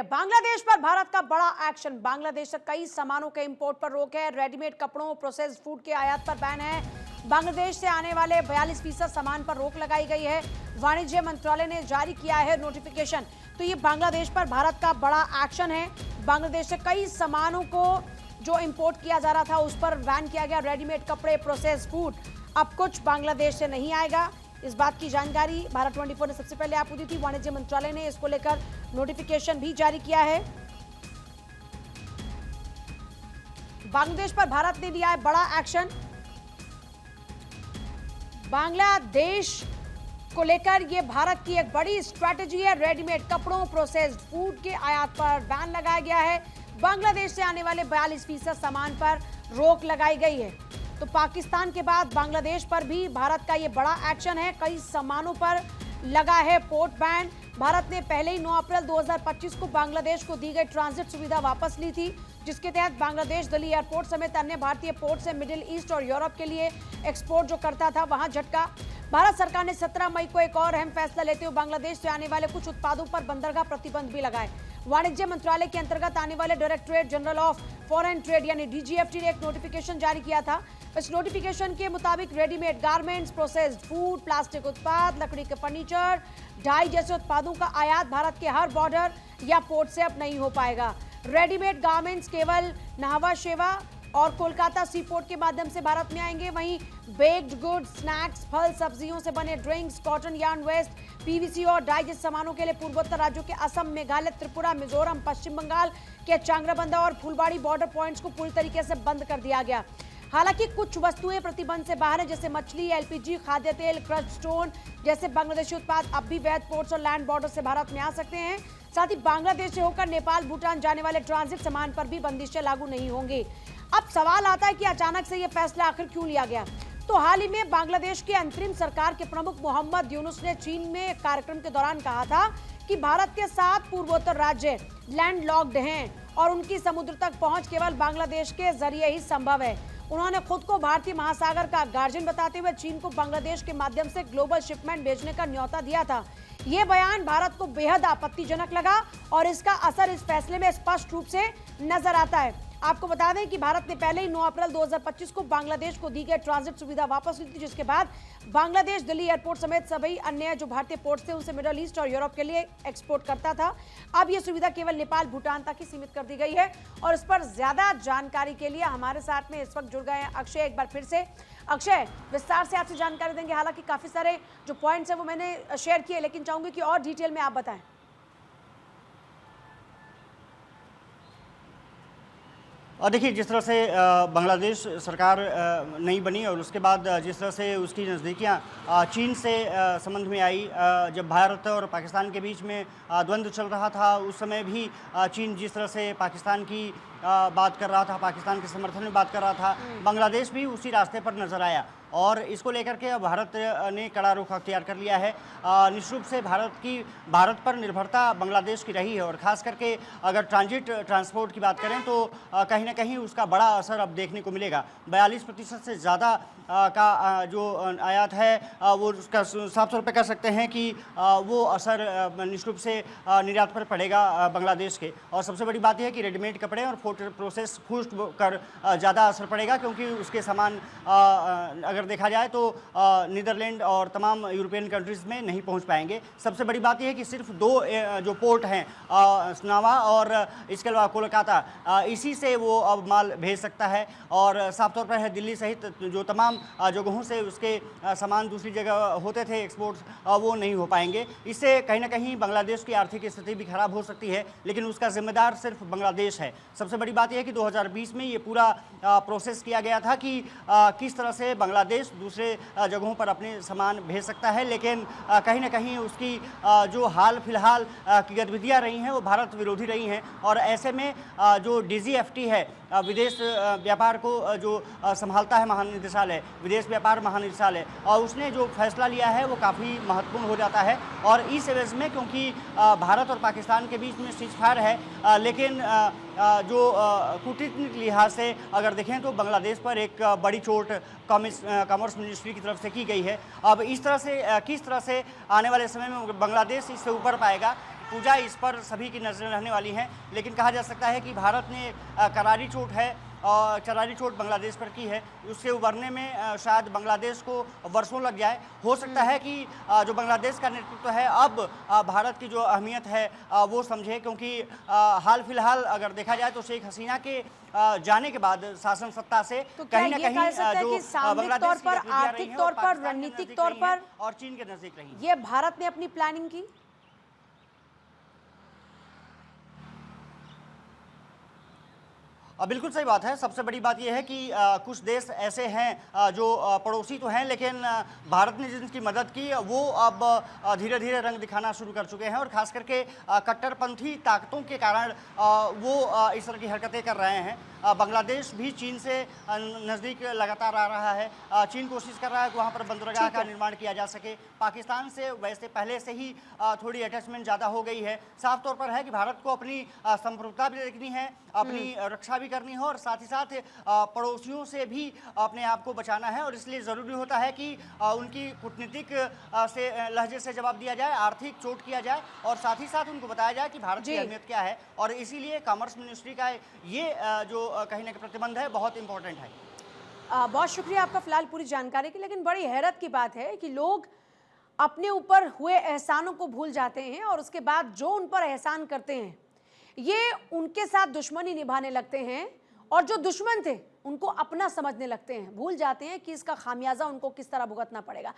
खबरें। बांग्लादेश पर भारत का बड़ा एक्शन। बांग्लादेश से कई सामानों के इंपोर्ट पर रोक है। रेडीमेड कपड़ों, प्रोसेस्ड फूड के आयात पर बैन है। बांग्लादेश से आने वाले 42% सामान पर रोक लगाई गई है। वाणिज्य मंत्रालय ने जारी किया है नोटिफिकेशन। तो ये बांग्लादेश पर भारत का बड़ा एक्शन है। बांग्लादेश से कई सामानों को जो इंपोर्ट किया जा रहा था उस पर बैन किया गया। रेडीमेड कपड़े, प्रोसेस्ड फूड, अब कुछ बांग्लादेश से नहीं आएगा। इस बात की जानकारी भारत 24 ने सबसे पहले आपको दी थी। वाणिज्य मंत्रालय ने इसको लेकर नोटिफिकेशन भी जारी किया है। बांग्लादेश पर भारत ने लिया है बड़ा एक्शन। बांग्लादेश को लेकर यह भारत की एक बड़ी स्ट्रैटेजी है। रेडीमेड कपड़ों, प्रोसेस्ड फूड के आयात पर बैन लगाया गया है। बांग्लादेश से आने वाले 42% सामान पर रोक लगाई गई है। तो पाकिस्तान के बाद बांग्लादेश पर भी भारत का यह बड़ा एक्शन है। कई सामानों पर लगा है पोर्ट बैन। भारत ने पहले ही 9 अप्रैल 2025 को बांग्लादेश को दी गई ट्रांजिट सुविधा वापस ली थी, जिसके तहत बांग्लादेश दिल्ली एयरपोर्ट समेत अन्य भारतीय पोर्ट से मिडिल ईस्ट और यूरोप के लिए एक्सपोर्ट जो करता था वहां झटका। भारत सरकार ने 17 मई को एक और अहम फैसला लेते हुए बांग्लादेश से आने वाले कुछ उत्पादों पर बंदरगाह प्रतिबंध भी लगाए। वाणिज्य मंत्रालय के अंतर्गत आने वाले directorate general of foreign trade यानी डीजीएफटी ने एक नोटिफिकेशन जारी किया था। इस नोटिफिकेशन के मुताबिक readymade garments, processed food, plastic उत्पाद, लकड़ी के फर्नीचर, डाई जैसे उत्पादों का आयात भारत के हर बॉर्डर या पोर्ट से अब नहीं हो पाएगा। रेडीमेड गारमेंट्स केवल नाहवा शेवा और कोलकाता सी पोर्ट के माध्यम से भारत में आएंगे। वहीं बेक्ड गुड्स, स्नैक्स, फल, सब्जियों से बने drinks, cotton yarn waste, PVC और डाई जैसे सामानों के लिए पूर्वोत्तर राज्यों के असम, मेघालय, त्रिपुरा, मिजोरम, पश्चिम बंगाल के चांगराबंधा और फुलबाड़ी बॉर्डर पॉइंट्स को पूरी तरीके से बंद कर दिया गया। हालांकि कुछ वस्तुएं प्रतिबंध से बाहर है, जैसे मछली, एलपीजी, खाद्य तेल, क्रस्ट स्टोन जैसे बांग्लादेशी उत्पाद अब भी वैध पोर्ट्स और लैंड बॉर्डर से भारत में आ सकते हैं। साथ ही बांग्लादेश से होकर नेपाल, भूटान जाने वाले ट्रांजिट सामान पर भी बंदिशें लागू नहीं होंगी। अब सवाल आता है कि अचानक से यह फैसला आखिर क्यों लिया गया। तो हाल ही में बांग्लादेश के अंतरिम सरकार के प्रमुख मोहम्मद यूनुस ने चीन में एक कार्यक्रम के दौरान कहा था कि भारत के 7 पूर्वोत्तर राज्य लैंड लॉक्ड हैं और उनकी समुद्र तक पहुंच केवल बांग्लादेश के जरिए ही संभव है। उन्होंने खुद को भारतीय महासागर का गार्जियन बताते हुए चीन को बांग्लादेश के माध्यम से ग्लोबल शिपमेंट भेजने का न्योता दिया था। यह बयान भारत को बेहद आपत्तिजनक लगा और इसका असर इस फैसले में स्पष्ट रूप से नजर आता है। आपको बता दें कि भारत ने पहले ही 9 अप्रैल 2025 को बांग्लादेश को दी गई ट्रांजिट सुविधा वापस ली थी, जिसके बाद बांग्लादेश दिल्ली एयरपोर्ट समेत सभी अन्य जो भारतीय पोर्ट थे उनसे मिडल ईस्ट और यूरोप के लिए एक्सपोर्ट करता था। अब यह सुविधा केवल नेपाल, भूटान तक ही सीमित कर दी गई है। और इस पर ज्यादा जानकारी के लिए हमारे साथ में इस वक्त जुड़ गए हैं अक्षय। एक बार फिर से अक्षय, विस्तार से आपसे जानकारी देंगे। हालांकि काफी सारे जो पॉइंट्स है वो मैंने शेयर किए, लेकिन चाहूंगी कि और डिटेल में आप बताएं। देखिए, जिस तरह से बांग्लादेश सरकार नहीं बनी और उसके बाद जिस तरह से उसकी नज़दीकियाँ चीन से संबंध में आई, जब भारत और पाकिस्तान के बीच में द्वंद्व चल रहा था उस समय भी चीन जिस तरह से पाकिस्तान की बात कर रहा था, पाकिस्तान के समर्थन में बात कर रहा था, बांग्लादेश भी उसी रास्ते पर नजर आया और इसको लेकर के भारत ने कड़ा रुख अख्तियार कर लिया है। निश्चित रूप से भारत पर निर्भरता बांग्लादेश की रही है और ख़ास करके अगर ट्रांजिट ट्रांसपोर्ट की बात करें तो कहीं ना कहीं उसका बड़ा असर अब देखने को मिलेगा। 42% से ज़्यादा का जो आयात है वो उसका साफ तौर पे कह सकते हैं कि वो असर निश्चित रूप से निर्यात पर पड़ेगा बांग्लादेश के। और सबसे बड़ी बात यह है कि रेडीमेड कपड़े और प्रोसेस फूड कर ज़्यादा असर पड़ेगा, क्योंकि उसके सामान अगर देखा जाए तो नीदरलैंड और तमाम यूरोपियन कंट्रीज़ में नहीं पहुंच पाएंगे। सबसे बड़ी बात यह है कि सिर्फ 2 जो पोर्ट हैं, नावा और इसके अलावा कोलकाता, इसी से वो अब माल भेज सकता है। और साफ तौर पर है दिल्ली सहित जो तमाम जगहों से उसके सामान दूसरी जगह होते थे एक्सपोर्ट, वो नहीं हो पाएंगे। इससे कहीं ना कहीं बांग्लादेश की आर्थिक स्थिति भी खराब हो सकती है, लेकिन उसका जिम्मेदार सिर्फ बांग्लादेश है। सबसे बड़ी बात यह है कि 2020 में ये पूरा प्रोसेस किया गया था कि किस तरह से बांग्लादेश दूसरे जगहों पर अपने सामान भेज सकता है, लेकिन कहीं ना कहीं उसकी जो हाल फिलहाल की गतिविधियाँ रही हैं वो भारत विरोधी रही हैं। और ऐसे में जो डीजीएफटी है, विदेश व्यापार को जो संभालता है महानिदेशालय, विदेश व्यापार महानिदेशालय, और उसने जो फैसला लिया है वो काफ़ी महत्वपूर्ण हो जाता है। और इस एवज में क्योंकि भारत और पाकिस्तान के बीच में सीजफायर है, लेकिन जो कूटनीतिक लिहाज से अगर देखें तो बांग्लादेश पर एक बड़ी चोट कॉमर्स मिनिस्ट्री की तरफ से की गई है। अब इस तरह से किस तरह से आने वाले समय में बांग्लादेश इससे ऊपर पाएगा, पूजा, इस पर सभी की नजरें रहने वाली हैं। लेकिन कहा जा सकता है कि भारत ने करारी चोट है और करारी चोट बांग्लादेश पर की है, उससे उबरने में शायद बांग्लादेश को वर्षों लग जाए। हो सकता है कि जो बांग्लादेश का नेतृत्व है अब भारत की जो अहमियत है वो समझे, क्योंकि हाल फिलहाल अगर देखा जाए तो शेख हसीना के जाने के बाद शासन सत्ता से तो क्या कहीं ना ये कहा जा सकता है जो कि सामरिक तौर पर, आर्थिक तौर पर, रणनीतिक तौर पर और चीन के नजदीक रही है। ये भारत ने अपनी प्लानिंग की? बिल्कुल सही बात है। सबसे बड़ी बात यह है कि कुछ देश ऐसे हैं जो पड़ोसी तो हैं, लेकिन भारत ने जिनकी मदद की वो अब धीरे धीरे रंग दिखाना शुरू कर चुके हैं, और खास करके कट्टरपंथी ताकतों के कारण वो इस तरह की हरकतें कर रहे हैं। बांग्लादेश भी चीन से नज़दीक लगातार आ रहा है। चीन कोशिश कर रहा है कि वहाँ पर बंदरगाह का निर्माण किया जा सके। पाकिस्तान से वैसे पहले से ही थोड़ी अटैचमेंट ज़्यादा हो गई है। साफ तौर पर है कि भारत को अपनी संप्रभुता भी देखनी है, अपनी रक्षा भी करनी हो, और साथ ही साथ पड़ोसियों से भी अपने आप को बचाना है। और इसलिए ज़रूरी होता है कि उनकी कूटनीतिक से लहजे से जवाब दिया जाए, आर्थिक चोट किया जाए, और साथ ही साथ उनको बताया जाए कि भारत की अहमियत क्या है। और इसीलिए कॉमर्स मिनिस्ट्री का ये जो कहीं ना कहीं प्रतिबंध है बहुत इंपॉर्टेंट है। बहुत शुक्रिया आपका फिलहाल पूरी जानकारी की। लेकिन बड़ी हैरत की बात है कि लोग अपने ऊपर हुए एहसानों को भूल जाते हैं और उसके बाद जो उन पर एहसान करते हैं ये उनके साथ दुश्मनी निभाने लगते हैं, और जो दुश्मन थे उनको अपना समझने लगते हैं, भूल जाते हैं कि इसका खामियाजा उनको किस तरह भुगतना पड़ेगा।